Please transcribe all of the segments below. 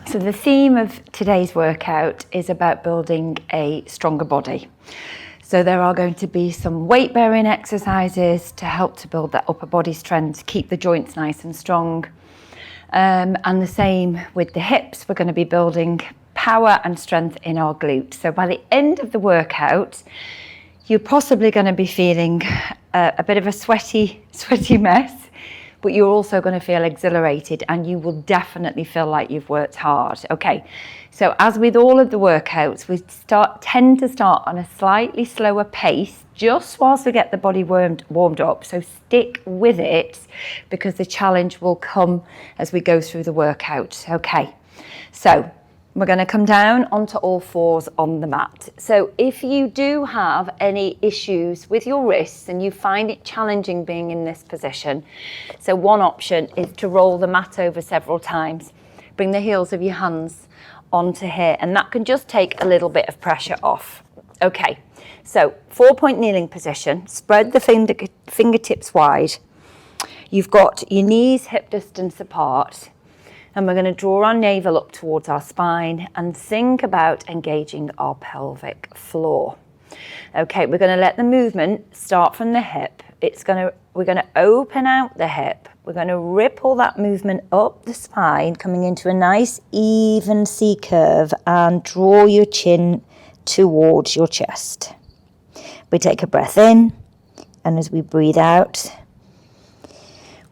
So the theme of today's workout is about building a stronger body. So there are going to be some weight bearing exercises to help to build that upper body strength, keep the joints nice and strong. And the same with the hips, we're going to be building power and strength in our glutes. So by the end of the workout, you're possibly going to be feeling a bit of a sweaty mess, but you're also going to feel exhilarated and you will definitely feel like you've worked hard. Okay, so as with all of the workouts, we tend to start on a slightly slower pace just whilst we get the body warmed up. So stick with it because the challenge will come as we go through the workout. Okay, so we're going to come down onto all fours on the mat. So if you do have any issues with your wrists and you find it challenging being in this position, so one option is to roll the mat over several times. Bring the heels of your hands onto here, and that can just take a little bit of pressure off. Okay, so 4-point kneeling position. Spread the fingertips wide. You've got your knees hip distance apart. And we're going to draw our navel up towards our spine and think about engaging our pelvic floor. Okay, we're going to let the movement start from the hip. We're going to open out the hip. We're going to ripple that movement up the spine, coming into a nice even C curve, and draw your chin towards your chest. We take a breath in, and as we breathe out,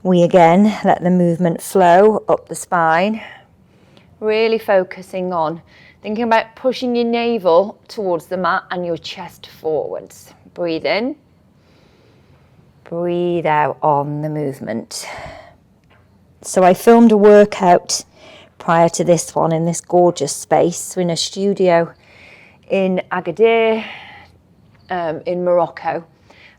we again let the movement flow up the spine, really focusing on thinking about pushing your navel towards the mat and your chest forwards. Breathe in, breathe out on the movement. So I filmed a workout prior to this one in this gorgeous space. We're in a studio in Agadir in Morocco.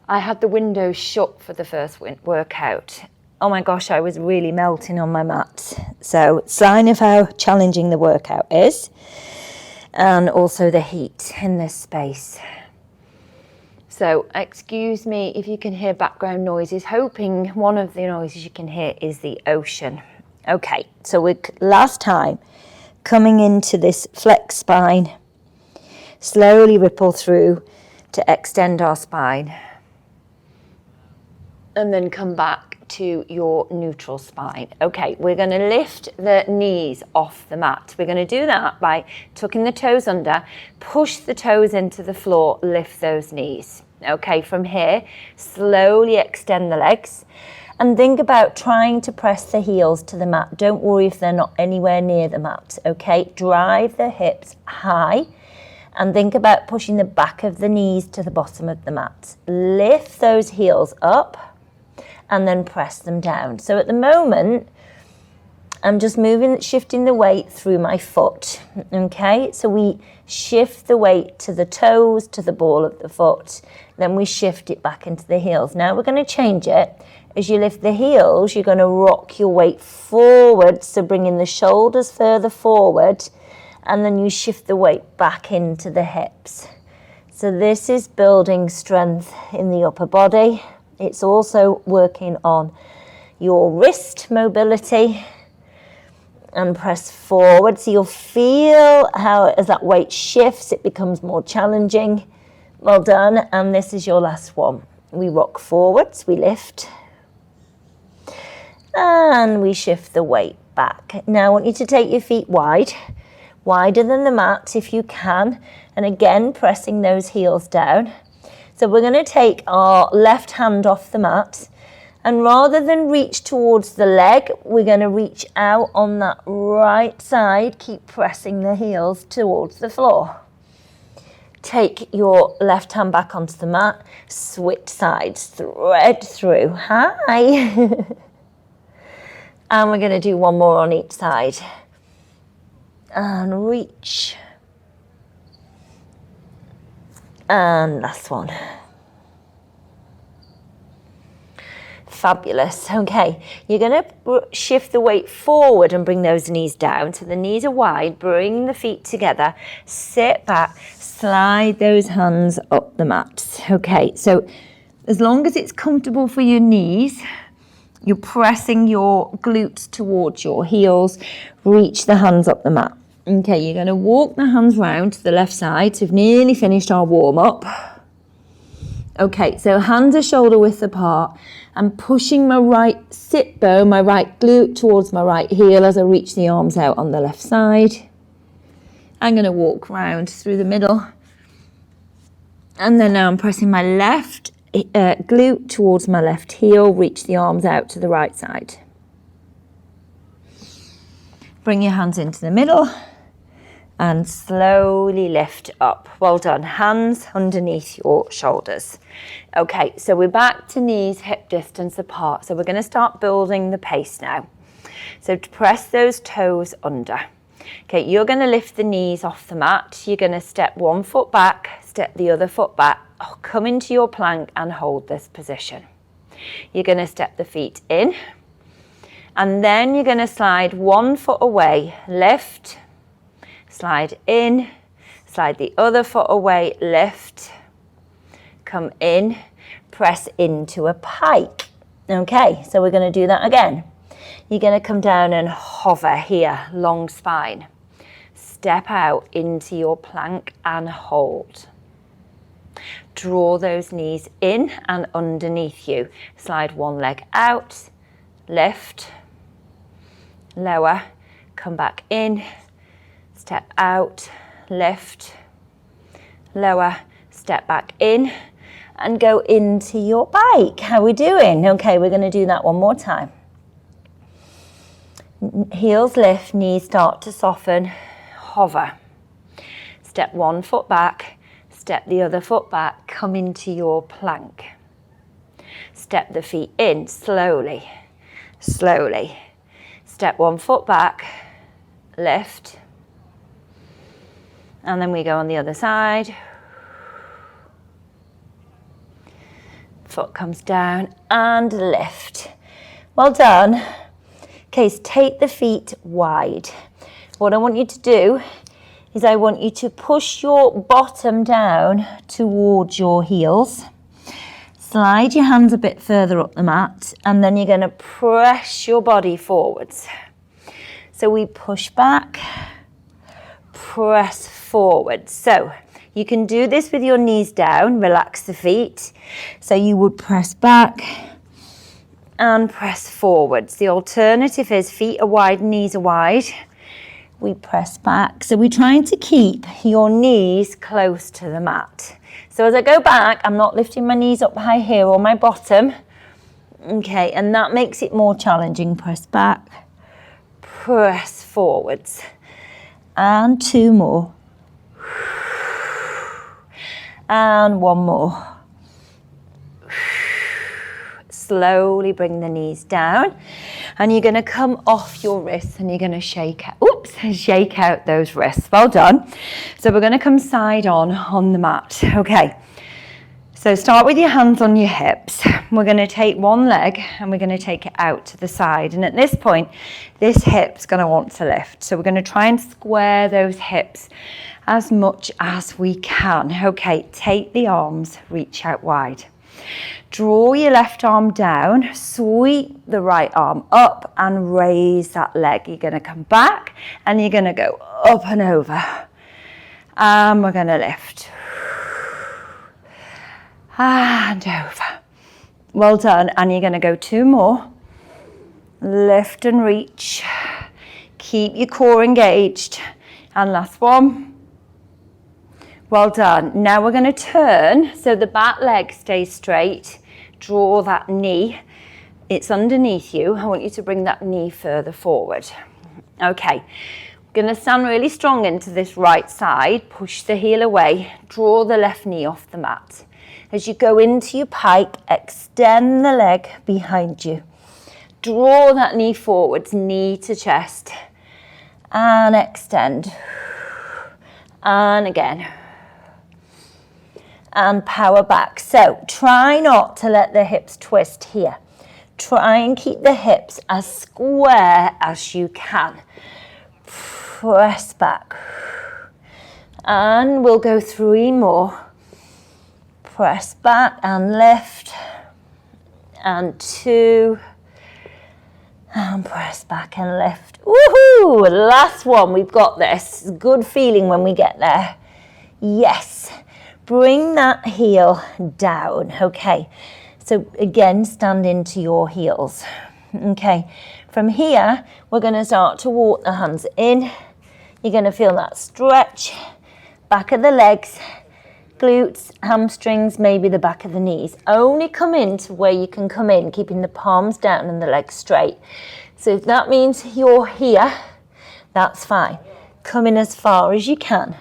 I had the windows shut for the first workout. Oh my gosh, I was really melting on my mat. So sign of how challenging the workout is, and also the heat in this space. So excuse me if you can hear background noises, hoping one of the noises you can hear is the ocean. Okay, so we're last time coming into this flex spine, slowly ripple through to extend our spine, and then come back to your neutral spine. Okay, we're going to lift the knees off the mat. We're going to do that by tucking the toes under, push the toes into the floor, lift those knees. Okay, from here, slowly extend the legs and think about trying to press the heels to the mat. Don't worry if they're not anywhere near the mat. Okay, drive the hips high and think about pushing the back of the knees to the bottom of the mat. Lift those heels up and then press them down. So at the moment, I'm just shifting the weight through my foot, okay? So we shift the weight to the toes, to the ball of the foot, then we shift it back into the heels. Now we're gonna change it. As you lift the heels, you're gonna rock your weight forward, so bringing the shoulders further forward, and then you shift the weight back into the hips. So this is building strength in the upper body. It's also working on your wrist mobility, and press forward. So you'll feel how as that weight shifts, it becomes more challenging. Well done. And this is your last one. We rock forwards, we lift, and we shift the weight back. Now I want you to take your feet wide, wider than the mat if you can. And again, pressing those heels down. So we're going to take our left hand off the mat, and rather than reach towards the leg, we're going to reach out on that right side. Keep pressing the heels towards the floor. Take your left hand back onto the mat, switch sides, thread through. Hi. And we're going to do one more on each side. And reach. And last one. Fabulous. Okay, you're going to shift the weight forward and bring those knees down. So the knees are wide, bring the feet together, sit back, slide those hands up the mat. Okay, so as long as it's comfortable for your knees, You're pressing your glutes towards your heels. Reach the hands up the mat. Okay, you're going to walk the hands round to the left side. So we've nearly finished our warm-up. Okay, so hands are shoulder width apart. I'm pushing my right sit bone, my right glute towards my right heel as I reach the arms out on the left side. I'm going to walk round through the middle. And then now I'm pressing my left glute towards my left heel, reach the arms out to the right side. Bring your hands into the middle and slowly lift up. Well done. Hands underneath your shoulders. Okay, so we're back to knees hip distance apart. So we're going to start building the pace now. So to press those toes under. Okay, you're going to lift the knees off the mat. You're going to step one foot back, step the other foot back. Come into your plank and hold this position. You're going to step the feet in. And then you're going to slide one foot away, lift, slide in, slide the other foot away, lift, come in, press into a pike. Okay, so we're going to do that again. You're going to come down and hover here, long spine. Step out into your plank and hold. Draw those knees in and underneath you. Slide one leg out, lift, lower, come back in, step out, lift, lower, step back in, and go into your bike. How are we doing? Okay, we're going to do that one more time. Heels lift, knees start to soften, hover. Step one foot back, step the other foot back, come into your plank. Step the feet in slowly, slowly. Step one foot back, lift. And then we go on the other side. Foot comes down and lift. Well done. Okay, so take the feet wide. What I want you to do is I want you to push your bottom down towards your heels. Slide your hands a bit further up the mat, and then you're going to press your body forwards. So we push back, press forward. So you can do this with your knees down, relax the feet. So you would press back and press forwards. The alternative is feet are wide, knees are wide. We press back. So we're trying to keep your knees close to the mat. So as I go back, I'm not lifting my knees up high here or my bottom. Okay, and that makes it more challenging. Press back, press forwards. And two more. And one more. Slowly bring the knees down, and you're going to come off your wrists and you're going to shake out those wrists. Well done. So we're going to come side on the mat. Okay, so start with your hands on your hips. We're going to take one leg and we're going to take it out to the side, and at this point this hip's going to want to lift, so we're going to try and square those hips as much as we can. Okay, take the arms, reach out wide. Draw your left arm down, sweep the right arm up and raise that leg. You're going to come back and you're going to go up and over. And we're going to lift. And over. Well done. And you're going to go two more. Lift and reach. Keep your core engaged. And last one. Well done. Now we're going to turn so the back leg stays straight. Draw that knee. It's underneath you. I want you to bring that knee further forward. Okay. We're going to stand really strong into this right side. Push the heel away. Draw the left knee off the mat. As you go into your pike, extend the leg behind you. Draw that knee forwards, knee to chest. And extend. And again. And power back. So try not to let the hips twist here. Try and keep the hips as square as you can. Press back. And we'll go 3 more. Press back and lift. And 2. And press back and lift. Woohoo! Last one, we've got this. Good feeling when we get there. Yes. Bring that heel down. Okay. So again, stand into your heels. Okay. From here, we're going to start to walk the hands in. You're going to feel that stretch. Back of the legs, glutes, hamstrings, maybe the back of the knees. Only come in to where you can come in, keeping the palms down and the legs straight. So if that means you're here, that's fine. Come in as far as you can.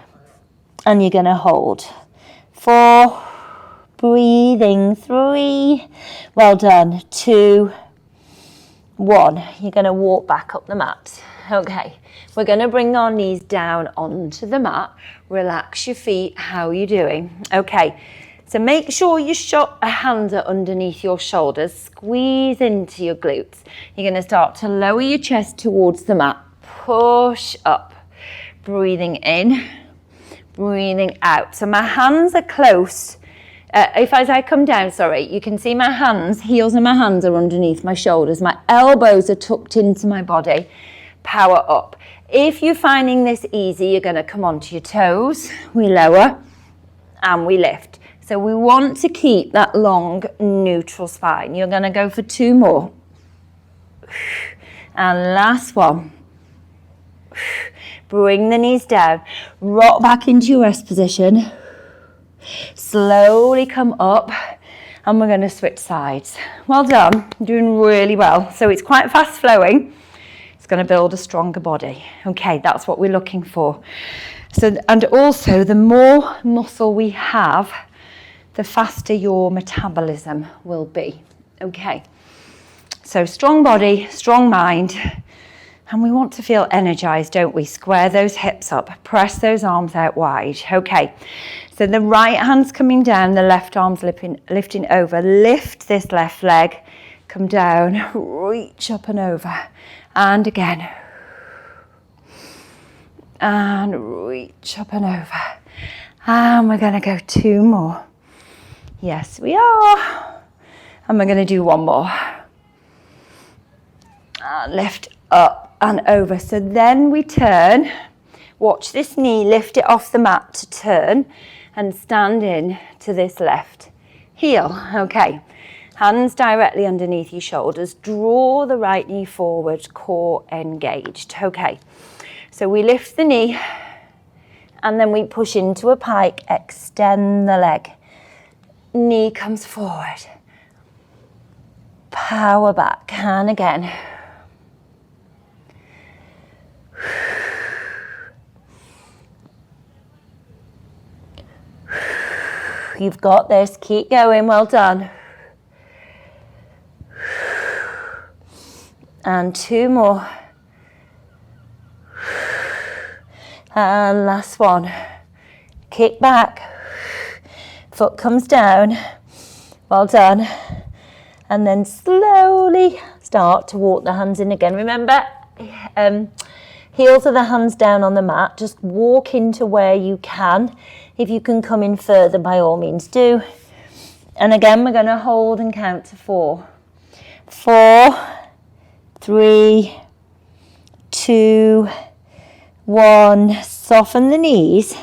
And you're going to hold. 4, breathing, 3, well done, 2, 1. You're going to walk back up the mat. Okay, we're going to bring our knees down onto the mat. Relax your feet. How are you doing? Okay, so make sure your hands are underneath your shoulders. Squeeze into your glutes. You're going to start to lower your chest towards the mat. Push up. Breathing in, breathing out. So my hands are close. As I come down, you can see my hands, heels of my hands are underneath my shoulders. My elbows are tucked into my body. Power up. If you're finding this easy, you're going to come onto your toes. We lower and we lift. So we want to keep that long neutral spine. You're going to go for 2 more. And last one. Bring the knees down. Rock back into your rest position. Slowly come up. And we're going to switch sides. Well done. Doing really well. So it's quite fast flowing. It's going to build a stronger body. Okay, that's what we're looking for. So, and also the more muscle we have, the faster your metabolism will be. Okay, so strong body, strong mind, and we want to feel energized, don't we? Square those hips up, press those arms out wide. Okay, so the right hand's coming down, the left arm's lifting over. Lift this left leg, come down, reach up and over. And again. And reach up and over. And we're going to go 2 more. Yes, we are. And we're going to do 1 more. And lift up and over. So then we turn. Watch this knee, lift it off the mat to turn. And stand in to this left heel. Okay. Hands directly underneath your shoulders. Draw the right knee forward, core engaged. Okay, so we lift the knee and then we push into a pike, extend the leg. Knee comes forward. Power back, and again. You've got this, keep going, well done. And 2 more. And last one. Kick back. Foot comes down. Well done. And then slowly start to walk the hands in again. Remember, heels of the hands down on the mat. Just walk into where you can. If you can come in further, by all means do. And again, we're going to hold and count to 4. 4, 3, 2, 1. Soften the knees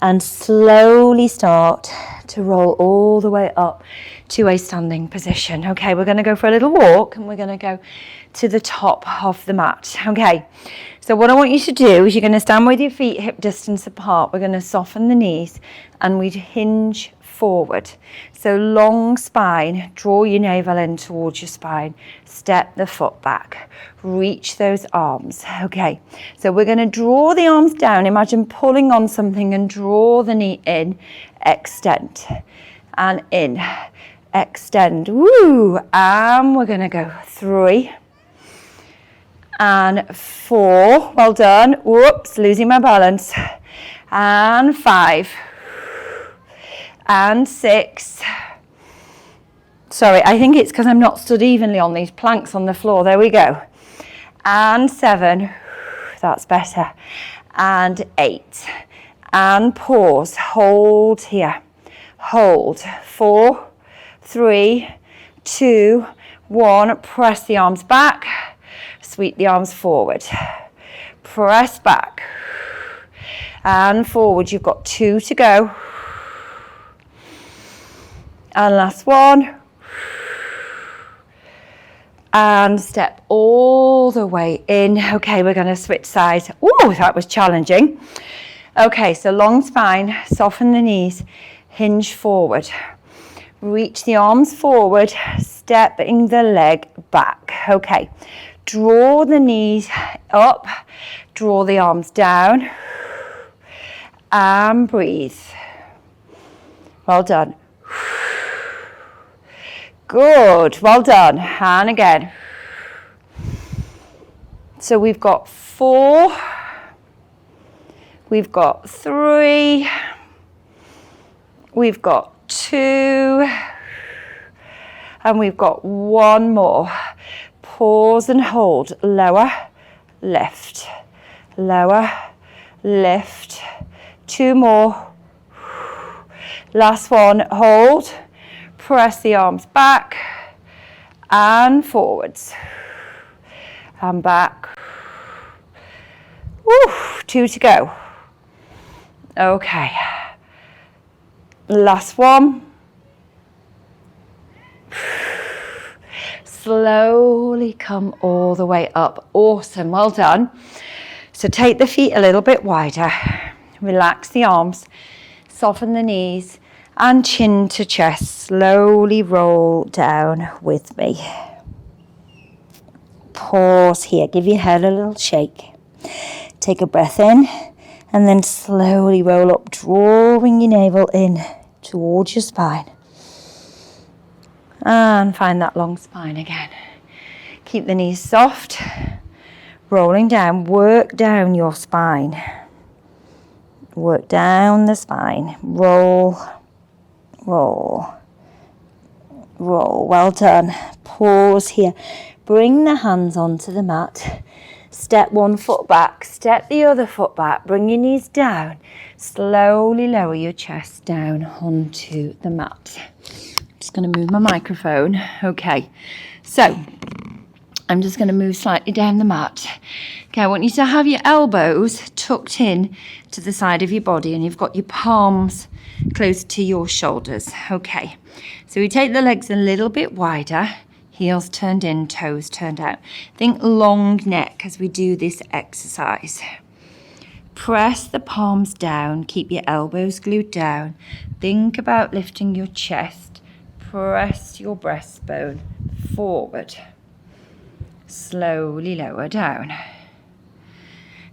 and slowly start to roll all the way up to a standing position. Okay, we're going to go for a little walk and we're going to go to the top of the mat. Okay, so what I want you to do is you're going to stand with your feet hip distance apart. We're going to soften the knees and we'd hinge forward. So long spine, draw your navel in towards your spine, step the foot back, reach those arms. Okay, so we're going to draw the arms down. Imagine pulling on something and draw the knee in, extend and in, extend. Woo! And we're going to go 3 and 4. Well done. Whoops, losing my balance. And 5. And 6. Sorry, I think it's because I'm not stood evenly on these planks on the floor. There we go. And 7. That's better. And 8. And pause. Hold here. Hold. 4, 3, 2, 1. Press the arms back. Sweep the arms forward. Press back. And forward. You've got 2 to go. And last one. And step all the way in. Okay, we're going to switch sides. Ooh, that was challenging. Okay, so long spine, soften the knees, hinge forward. Reach the arms forward, stepping the leg back. Okay, draw the knees up, draw the arms down, and breathe. Well done. Good, well done. And again. So we've got 4, we've got 3, we've got 2, and we've got 1 more. Pause and hold. Lower, lift, lower, lift. 2 more. Last one, hold. Press the arms back and forwards and back. Woo, 2 to go. Okay. Last one. Slowly come all the way up. Awesome, well done. So take the feet a little bit wider. Relax the arms. Soften the knees and chin to chest. Slowly roll down with me. Pause here. Give your head a little shake. Take a breath in and then slowly roll up, drawing your navel in towards your spine. And find that long spine again. Keep the knees soft. Rolling down. Work down your spine. Work down the spine. Roll, roll, roll. Well done. Pause here. Bring the hands onto the mat. Step 1 foot back. Step the other foot back. Bring your knees down. Slowly lower your chest down onto the mat. Just going to move my microphone. Okay, so I'm just going to move slightly down the mat. Okay, I want you to have your elbows tucked in to the side of your body and you've got your palms close to your shoulders. Okay, so we take the legs a little bit wider, heels turned in, toes turned out. Think long neck as we do this exercise. Press the palms down, keep your elbows glued down. Think about lifting your chest. Press your breastbone forward. Slowly lower down.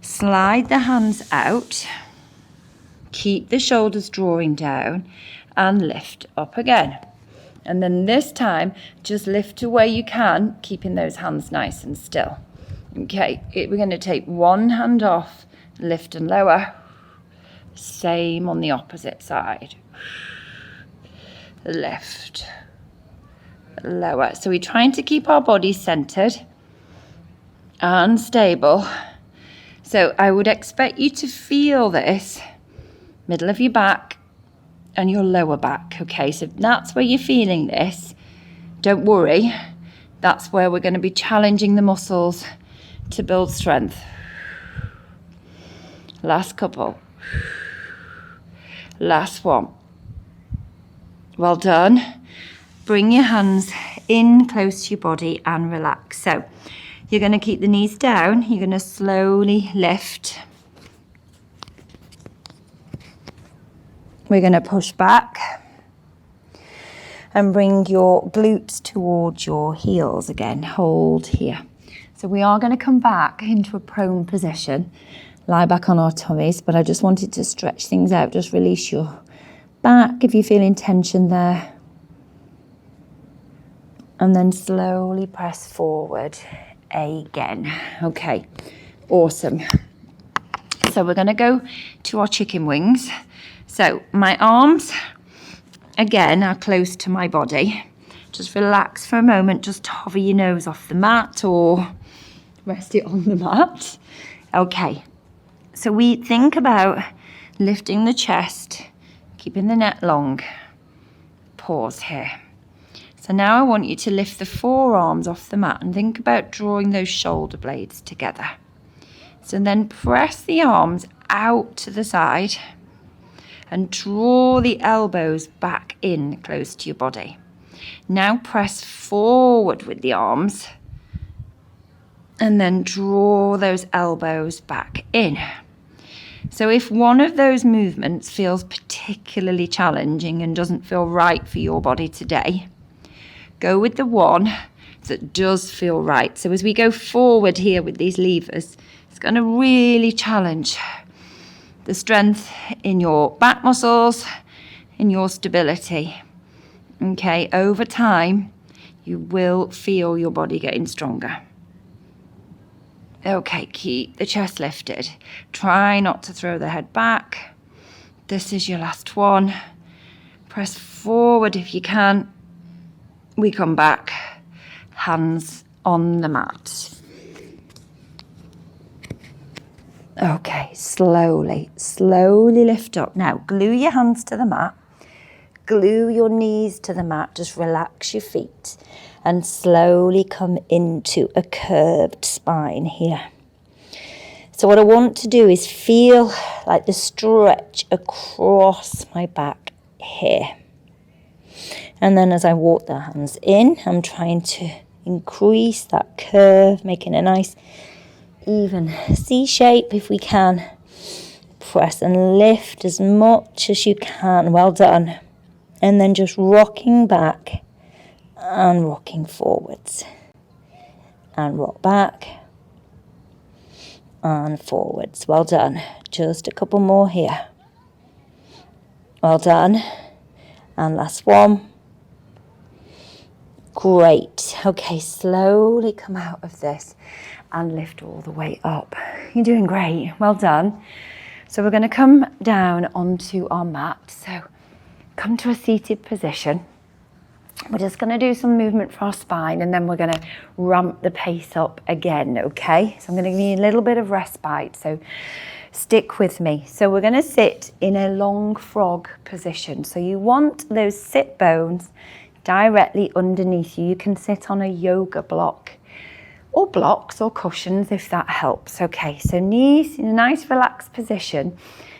Slide the hands out. Keep the shoulders drawing down and lift up again. And then this time, just lift to where you can, keeping those hands nice and still. Okay, we're going to take one hand off, lift and lower. Same on the opposite side. Lift, lower. So we're trying to keep our body centered and stable. So I would expect you to feel this middle of your back and your lower back. Okay, so if that's where you're feeling this, don't worry. That's where we're going to be challenging the muscles to build strength. Last couple. Last one. Well done. Bring your hands in close to your body and relax. So you're going to keep the knees down. You're going to slowly lift. We're going to push back and bring your glutes towards your heels again. Hold here. So we are going to come back into a prone position. Lie back on our tummies, but I just wanted to stretch things out. Just release your back if you're feeling tension there. And then slowly press forward again. Okay, awesome. So we're going to go to our chicken wings. So my arms, again, are close to my body. Just relax for a moment. Just hover your nose off the mat or rest it on the mat. Okay, so we think about lifting the chest, keeping the neck long. Pause here. So now I want you to lift the forearms off the mat and think about drawing those shoulder blades together. So then press the arms out to the side and draw the elbows back in close to your body. Now press forward with the arms and then draw those elbows back in. So if one of those movements feels particularly challenging and doesn't feel right for your body today, go with the one that does feel right. So as we go forward here with these levers, it's going to really challenge the strength in your back muscles, in your stability. Okay, over time, you will feel your body getting stronger. Okay, keep the chest lifted. Try not to throw the head back. This is your last one. Press forward if you can. We come back, hands on the mat. Okay, slowly lift up. Now, glue your hands to the mat. Glue your knees to the mat. Just relax your feet and slowly come into a curved spine here. So what I want to do is feel like the stretch across my back here. And then as I walk the hands in, I'm trying to increase that curve, making a nice even C shape if we can. Press and lift as much as you can. Well done. And then just rocking back and rocking forwards. And rock back and forwards. Well done. Just a couple more here. Well done. And last one. Great. Okay, slowly come out of this and lift all the way up. You're doing great. Well done. So we're going to come down onto our mat. So come to a seated position. We're just going to do some movement for our spine and then we're going to ramp the pace up again, okay? So I'm going to give you a little bit of respite, so stick with me. So we're going to sit in a long frog position. So you want those sit bones directly underneath you. You can sit on a yoga block or blocks or cushions if that helps. Okay, so knees in a nice relaxed position.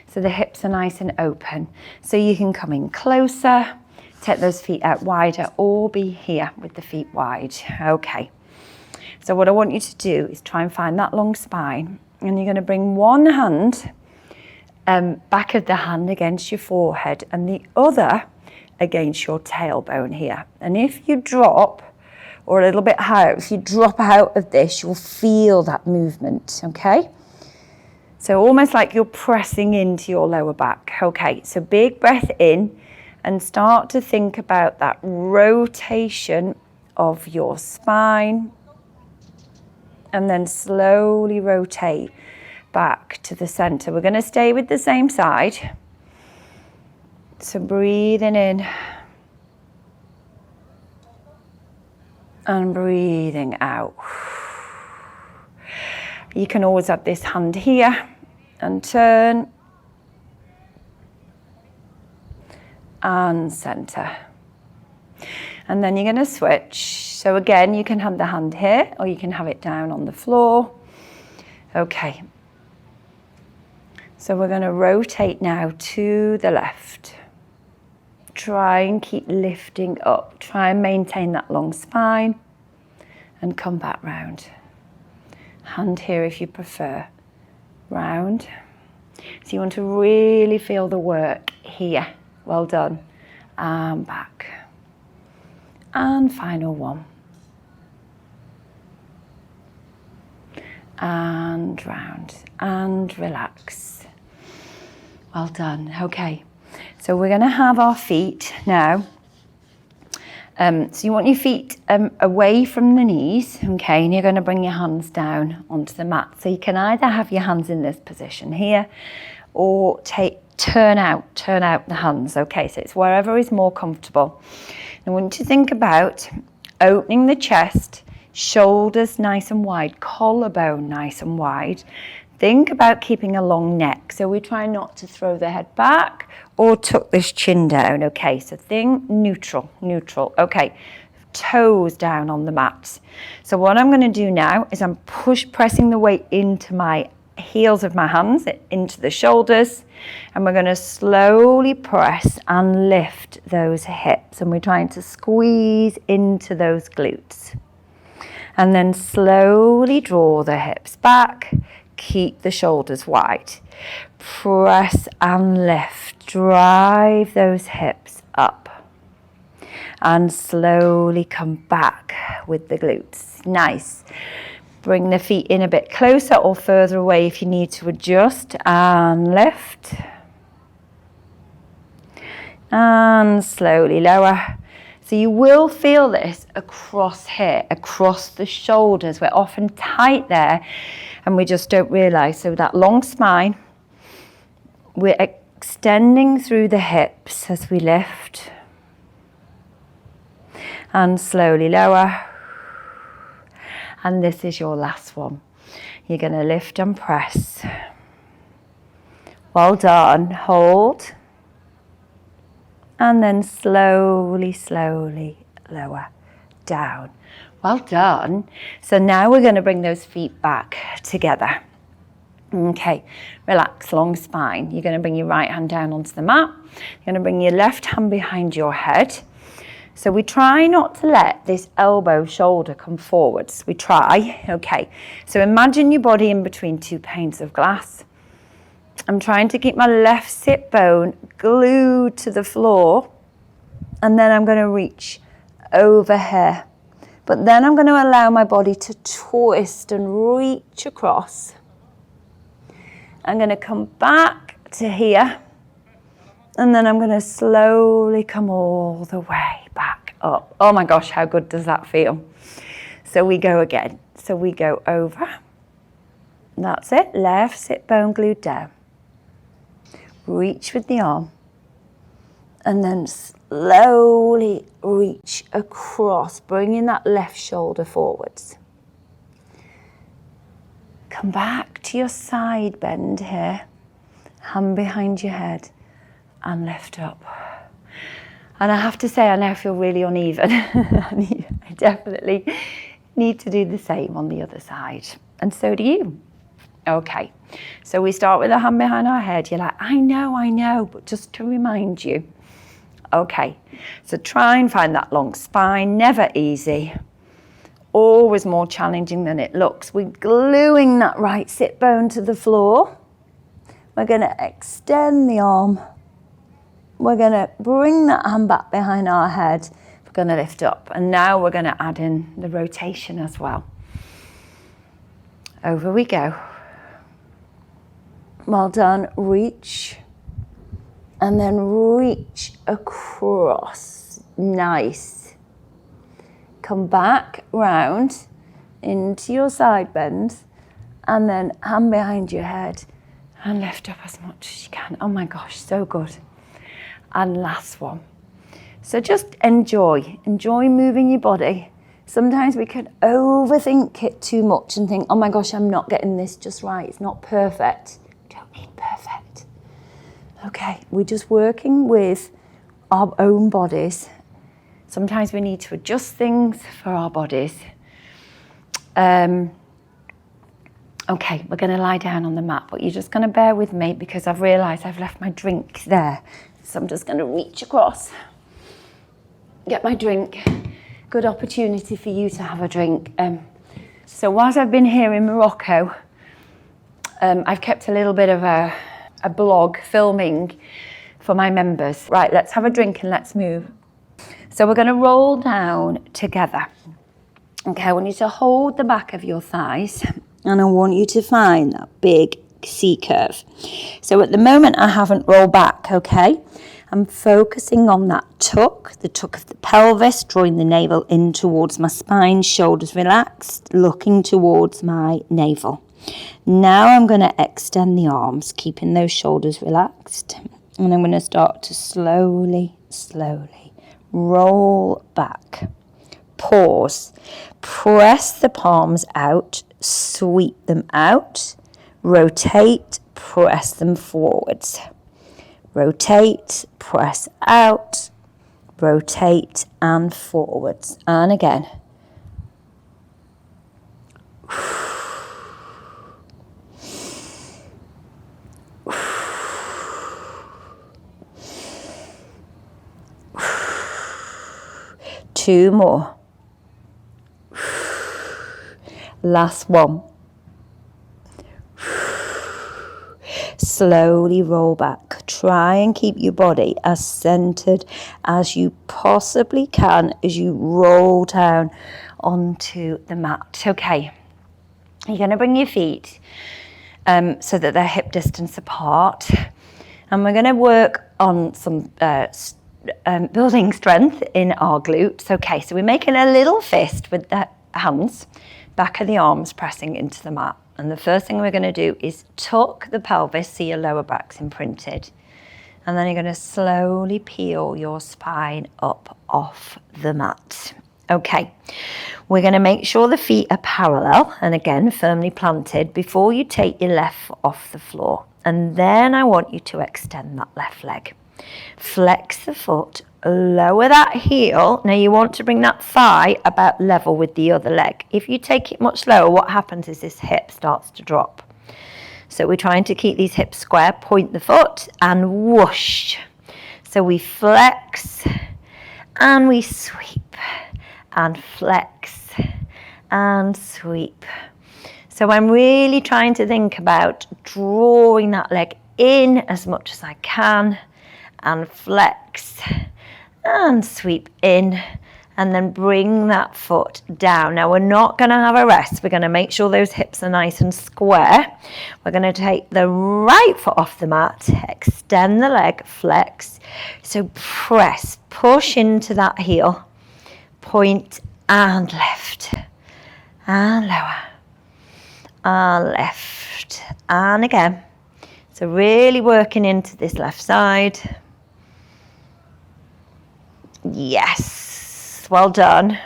So the hips are nice and open. So you can come in closer, take those feet out wider, or be here with the feet wide. Okay. So what I want you to do is try and find that long spine. And you're going to bring one hand, back of the hand against your forehead, and the other against your tailbone here. And if you drop, or a little bit higher, if you drop out of this, you'll feel that movement, okay? So almost like you're pressing into your lower back. Okay, so big breath in and start to think about that rotation of your spine. And then slowly rotate back to the center. We're going to stay with the same side. So breathing in and breathing out. You can always have this hand here and turn and center. And then you're going to switch. So again, you can have the hand here or you can have it down on the floor. Okay. So we're going to rotate now to the left. Try and keep lifting up. Try and maintain that long spine and come back round. Hand here if you prefer. Round. So you want to really feel the work here. Well done. And back. And final one. And round. And relax. Well done. Okay. So we're going to have our feet now. So you want your feet away from the knees, okay, and you're going to bring your hands down onto the mat. So you can either have your hands in this position here or turn out the hands, okay, so it's wherever is more comfortable. I want you to think about opening the chest, shoulders nice and wide, collarbone nice and wide. Think about keeping a long neck. So we try not to throw the head back or tuck this chin down. Okay, so think neutral. Okay, toes down on the mat. So what I'm going to do now is I'm pressing the weight into my heels of my hands, into the shoulders, and we're going to slowly press and lift those hips, and we're trying to squeeze into those glutes. And then slowly draw the hips back, keep the shoulders wide. Press and lift, drive those hips up. And slowly come back with the glutes. Nice. Bring the feet in a bit closer or further away if you need to adjust. And lift. And slowly lower. So you will feel this across here, across the shoulders. We're often tight there and we just don't realise. So that long spine, we're extending through the hips as we lift. And slowly lower. And this is your last one. You're going to lift and press. Well done. Hold. And then slowly, slowly lower down. Well done. So now we're going to bring those feet back together. Okay, relax, long spine. You're going to bring your right hand down onto the mat. You're going to bring your left hand behind your head. So we try not to let this elbow shoulder come forwards. We try, okay. So imagine your body in between two panes of glass. I'm trying to keep my left sit bone glued to the floor. And then I'm going to reach over here. But then I'm going to allow my body to twist and reach across. I'm going to come back to here. And then I'm going to slowly come all the way back up. Oh my gosh, how good does that feel? So we go again. So we go over. That's it. Left sit bone glued down. Reach with the arm. And then slowly reach across, bringing that left shoulder forwards. Come back to your side bend here. Hand behind your head. And lift up. And I have to say, I now feel really uneven. I definitely need to do the same on the other side. And so do you. Okay, so we start with a hand behind our head. You're like, I know, but just to remind you. Okay, so try and find that long spine, never easy. Always more challenging than it looks. We're gluing that right sit bone to the floor. We're going to extend the arm. We're going to bring that hand back behind our head. We're going to lift up. And now we're going to add in the rotation as well. Over we go. Well done. Reach. And then reach across. Nice. Come back round into your side bend. And then hand behind your head. And lift up as much as you can. Oh my gosh, so good. And last one. So just enjoy moving your body. Sometimes we can overthink it too much and think, oh my gosh, I'm not getting this just right. It's not perfect. We don't need perfect. Okay, we're just working with our own bodies. Sometimes we need to adjust things for our bodies. Okay, we're going to lie down on the mat, but you're just going to bear with me because I've realised I've left my drink there. So I'm just going to reach across, get my drink. Good opportunity for you to have a drink. So whilst I've been here in Morocco, I've kept a little bit of a blog filming for my members. Right, let's have a drink and let's move. So we're going to roll down together. Okay, I want you to hold the back of your thighs and I want you to find that big C curve. So at the moment I haven't rolled back, okay? I'm focusing on that tuck, the tuck of the pelvis, drawing the navel in towards my spine, shoulders relaxed, looking towards my navel. Now I'm going to extend the arms, keeping those shoulders relaxed. And I'm going to start to slowly roll back. Pause. Press the palms out, sweep them out. Rotate, press them forwards. Rotate, press out. rotate and forwards. And again. 2 more. Last one. Slowly roll back. Try and keep your body as centered as you possibly can as you roll down onto the mat. Okay, you're going to bring your feet so that they're hip distance apart, and we're going to work on some building strength in our glutes. Okay, so we're making a little fist with the hands, back of the arms pressing into the mat. And the first thing we're going to do is tuck the pelvis so your lower back's imprinted. And then you're going to slowly peel your spine up off the mat. Okay, we're going to make sure the feet are parallel and again firmly planted before you take your left foot off the floor. And then I want you to extend that left leg. Flex the foot, lower that heel. Now you want to bring that thigh about level with the other leg. If you take it much lower, what happens is this hip starts to drop. So we're trying to keep these hips square, point the foot and whoosh. So we flex and we sweep and flex and sweep. So I'm really trying to think about drawing that leg in as much as I can and flex and sweep in and then bring that foot down. Now we're not going to have a rest. We're going to make sure those hips are nice and square. We're going to take the right foot off the mat, extend the leg, flex. So press, push into that heel, point and lift and lower and lift and again. So really working into this left side. Yes, well done.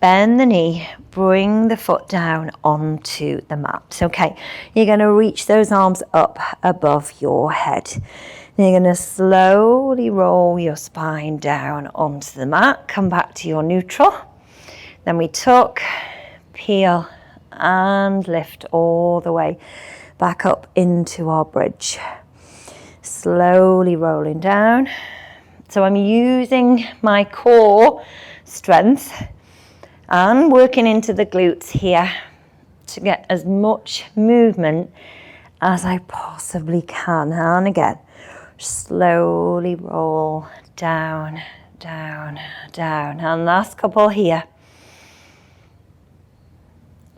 Bend the knee, bring the foot down onto the mat. Okay, you're going to reach those arms up above your head. You're going to slowly roll your spine down onto the mat. Come back to your neutral. Then we tuck, peel and lift all the way back up into our bridge. Slowly rolling down. So I'm using my core strength and working into the glutes here to get as much movement as I possibly can. And again, slowly roll down, down, down. And last couple here.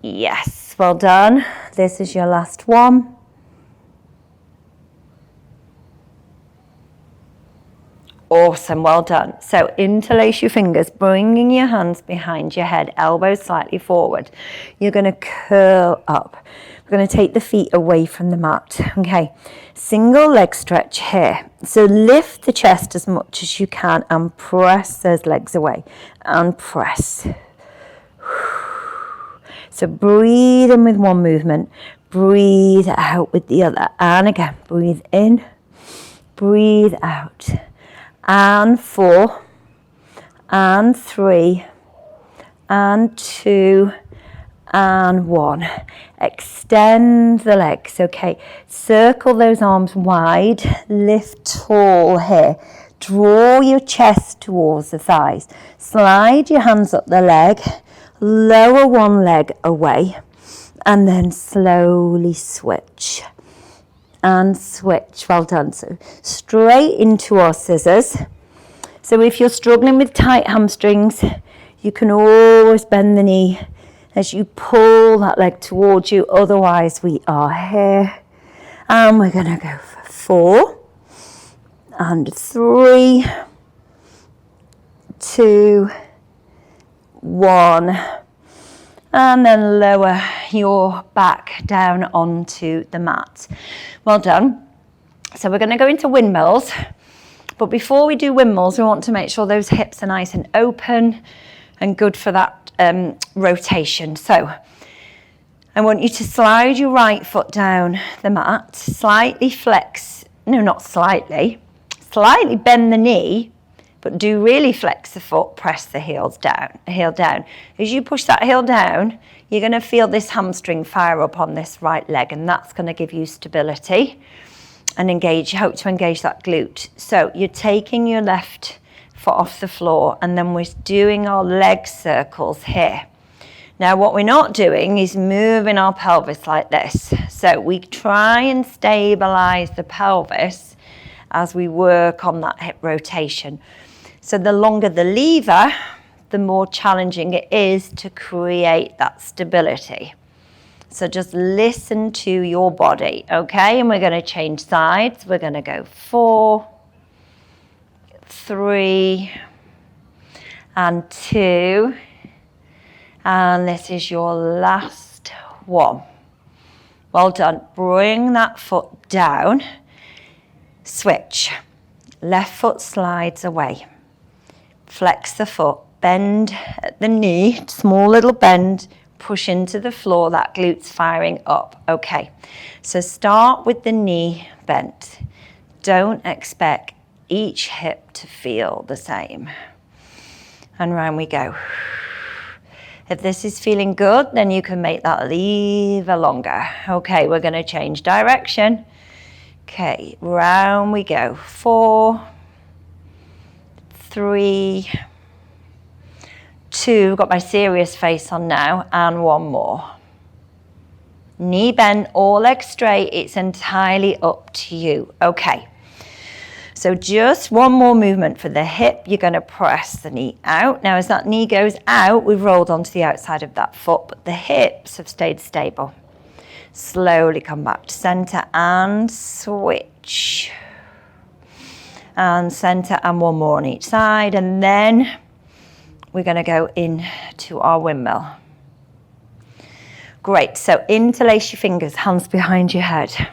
Yes, well done. This is your last one. Awesome, well done. So interlace your fingers, bringing your hands behind your head, elbows slightly forward. You're going to curl up. We're going to take the feet away from the mat. Okay, single leg stretch here. So lift the chest as much as you can and press those legs away and press. So breathe in with one movement, breathe out with the other. And again, breathe in, breathe out. And 4, and 3, and 2, and 1. Extend the legs, okay. Circle those arms wide, lift tall here. Draw your chest towards the thighs. Slide your hands up the leg, lower one leg away, and then slowly switch. And switch, well done. So straight into our scissors. So if you're struggling with tight hamstrings, you can always bend the knee as you pull that leg towards you. Otherwise, we are here. And we're going to go for 4, and 3, 2, 1. And then lower your back down onto the mat. Well done. So we're going to go into windmills. But before we do windmills, we want to make sure those hips are nice and open and good for that rotation. So I want you to slide your right foot down the mat, slightly flex, no, not slightly, slightly bend the knee, but do really flex the foot, press the heel down. As you push that heel down, you're going to feel this hamstring fire up on this right leg, and that's going to give you stability and hope to engage that glute. So you're taking your left foot off the floor, and then we're doing our leg circles here. Now, what we're not doing is moving our pelvis like this. So we try and stabilize the pelvis as we work on that hip rotation. So the longer the lever, the more challenging it is to create that stability. So just listen to your body, okay? And we're going to change sides. We're going to go 4, 3, and 2. And this is your last one. Well done. Bring that foot down. Switch. Left foot slides away. Flex the foot, bend at the knee, small little bend, push into the floor, that glute's firing up. Okay, so start with the knee bent. Don't expect each hip to feel the same. And round we go. If this is feeling good, then you can make that lever longer. Okay, we're going to change direction. Okay, round we go. 4, 3, 2, got my serious face on now, and 1 more. Knee bent, all legs straight, it's entirely up to you. Okay, so just 1 more movement for the hip. You're going to press the knee out. Now as that knee goes out, we've rolled onto the outside of that foot, but the hips have stayed stable. Slowly come back to center and switch. And center, and 1 more on each side, and then we're going to go into our windmill. Great, so interlace your fingers, hands behind your head,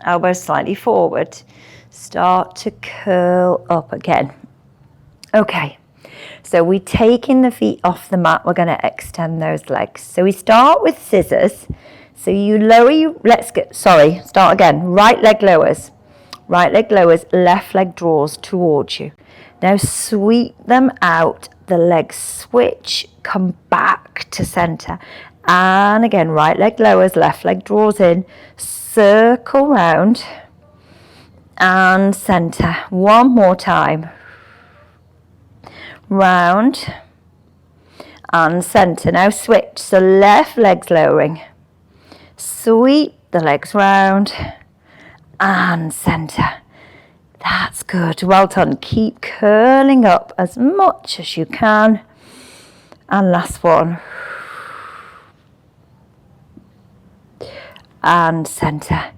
elbows slightly forward, start to curl up again. Okay, so we're taking the feet off the mat, we're going to extend those legs. So we start with scissors, so you lower start again, right leg lowers. Right leg lowers, left leg draws towards you. Now sweep them out, the legs switch, come back to center. And again, right leg lowers, left leg draws in, circle round and center. 1 more time. Round and center. Now switch, so left leg's lowering. Sweep the legs round and center. That's good. Well done. Keep curling up as much as you can. And last one. And center.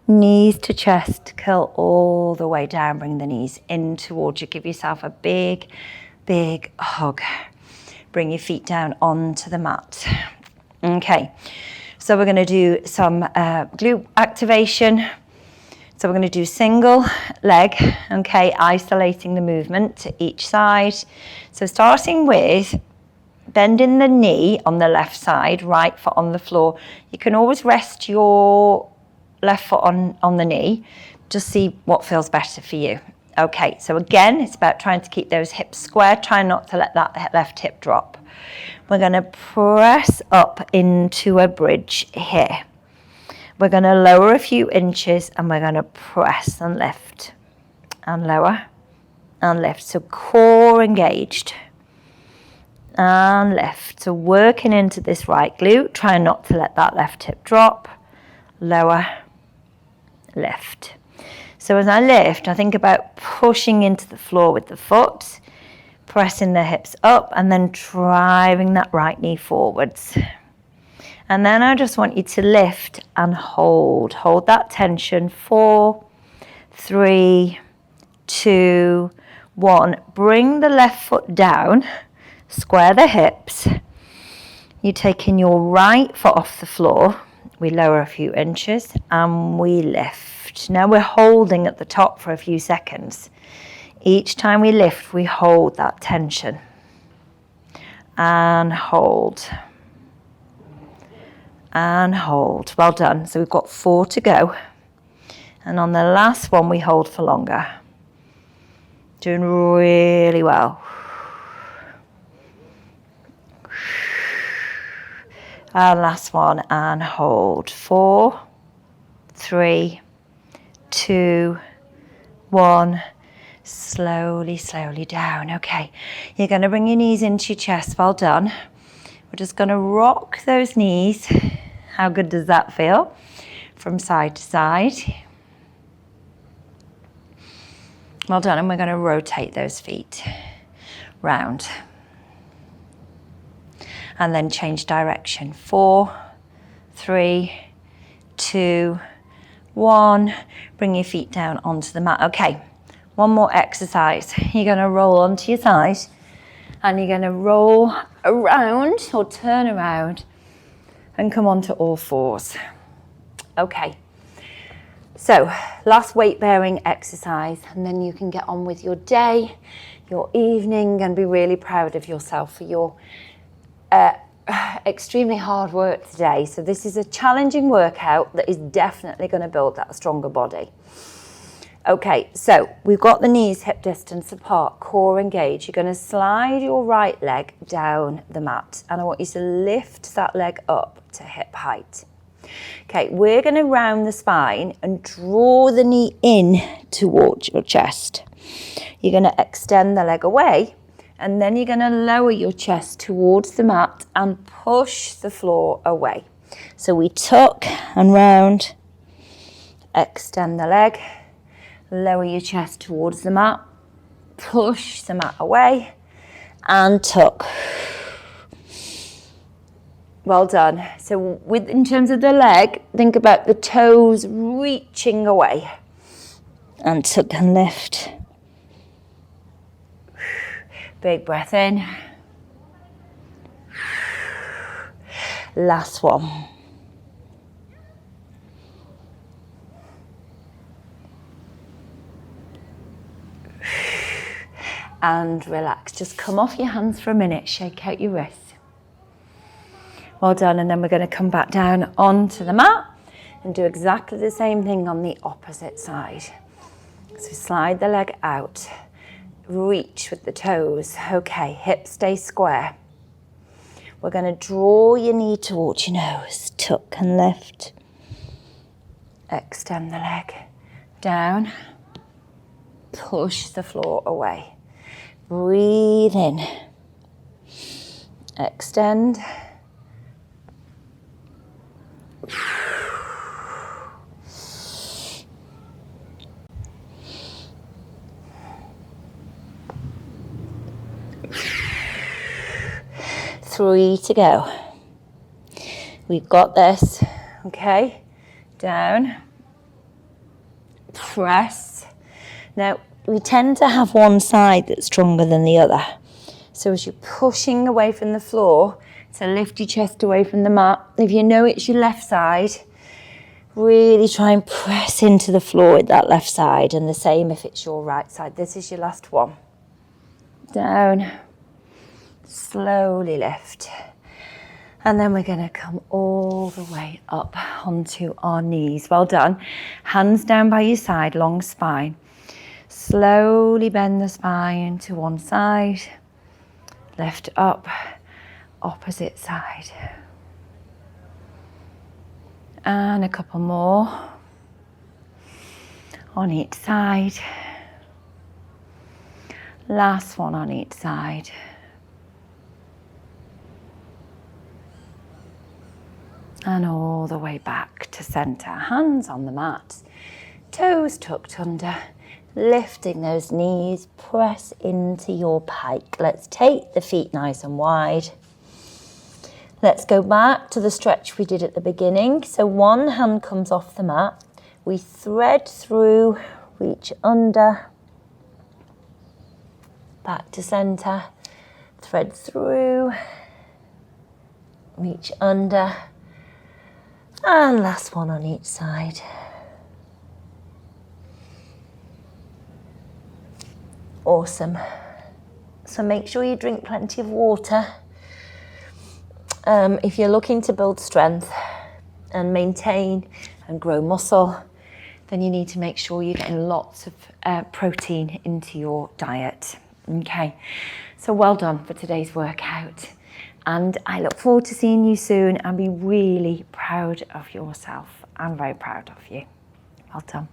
Knees to chest. Curl all the way down. Bring the knees in towards you. Give yourself a big, big hug. Bring your feet down onto the mat. Okay. So we're going to do some glute activation. So we're going to do single leg, okay, isolating the movement to each side. So starting with bending the knee on the left side, right foot on the floor. You can always rest your left foot on the knee. Just see what feels better for you. Okay, so again, it's about trying to keep those hips square. Try not to let that left hip drop. We're going to press up into a bridge here. We're going to lower a few inches and we're going to press and lift and lower and lift. So core engaged and lift. So working into this right glute, try not to let that left hip drop. Lower, lift. So as I lift, I think about pushing into the floor with the foot, pressing the hips up and then driving that right knee forwards. And then I just want you to lift and hold. Hold that tension. 4, 3, 2, 1. Bring the left foot down. Square the hips. You're taking your right foot off the floor. We lower a few inches and we lift. Now we're holding at the top for a few seconds. Each time we lift, we hold that tension. And hold. And hold. Well done. So we've got 4 to go. And on the last one, we hold for longer. Doing really well. And last one, and hold. 4, 3, 2, 1. Slowly, slowly down. Okay, you're going to bring your knees into your chest. Well done. We're just going to rock those knees. How good does that feel? From side to side. Well done. And we're going to rotate those feet round. And then change direction. 4, 3, 2, 1. Bring your feet down onto the mat. Okay, one more exercise. You're going to roll onto your side and you're going to roll around or turn around and come onto all fours. Okay, so last weight bearing exercise, and then you can get on with your day, your evening, and be really proud of yourself for your extremely hard work today. So this is a challenging workout that is definitely going to build that stronger body. Okay, so we've got the knees hip distance apart, core engaged. You're going to slide your right leg down the mat, and I want you to lift that leg up to hip height. Okay, we're going to round the spine and draw the knee in towards your chest. You're going to extend the leg away, and then you're going to lower your chest towards the mat and push the floor away. So we tuck and round, extend the leg, lower your chest towards the mat, push the mat away, and tuck. Well done. So in terms of the leg, think about the toes reaching away, and tuck and lift. Big breath in. Last one. And relax. Just come off your hands for a minute, shake out your wrists. Well done, and then we're going to come back down onto the mat and do exactly the same thing on the opposite side. So slide the leg out, reach with the toes. Okay, hips stay square. We're going to draw your knee towards your nose, tuck and lift. Extend the leg down, push the floor away. Breathe in, extend. Three to go. We've got this. Okay, down, press. Now, we tend to have one side that's stronger than the other. So as you're pushing away from the floor, so lift your chest away from the mat. If you know it's your left side, really try and press into the floor with that left side, and the same if it's your right side. This is your last one. Down, slowly lift. And then we're going to come all the way up onto our knees. Well done. Hands down by your side, long spine. Slowly bend the spine to one side. Lift up, opposite side. And a couple more on each side. Last one on each side. And all the way back to center. Hands on the mat, toes tucked under, lifting those knees, press into your pike. Let's take the feet nice and wide. Let's go back to the stretch we did at the beginning. So one hand comes off the mat. We thread through, reach under, back to center, thread through, reach under, and last one on each side. Awesome. So make sure you drink plenty of water. If you're looking to build strength and maintain and grow muscle, then you need to make sure you're getting lots of protein into your diet. Okay, so well done for today's workout. And I look forward to seeing you soon and be really proud of yourself. I'm very proud of you. Well done.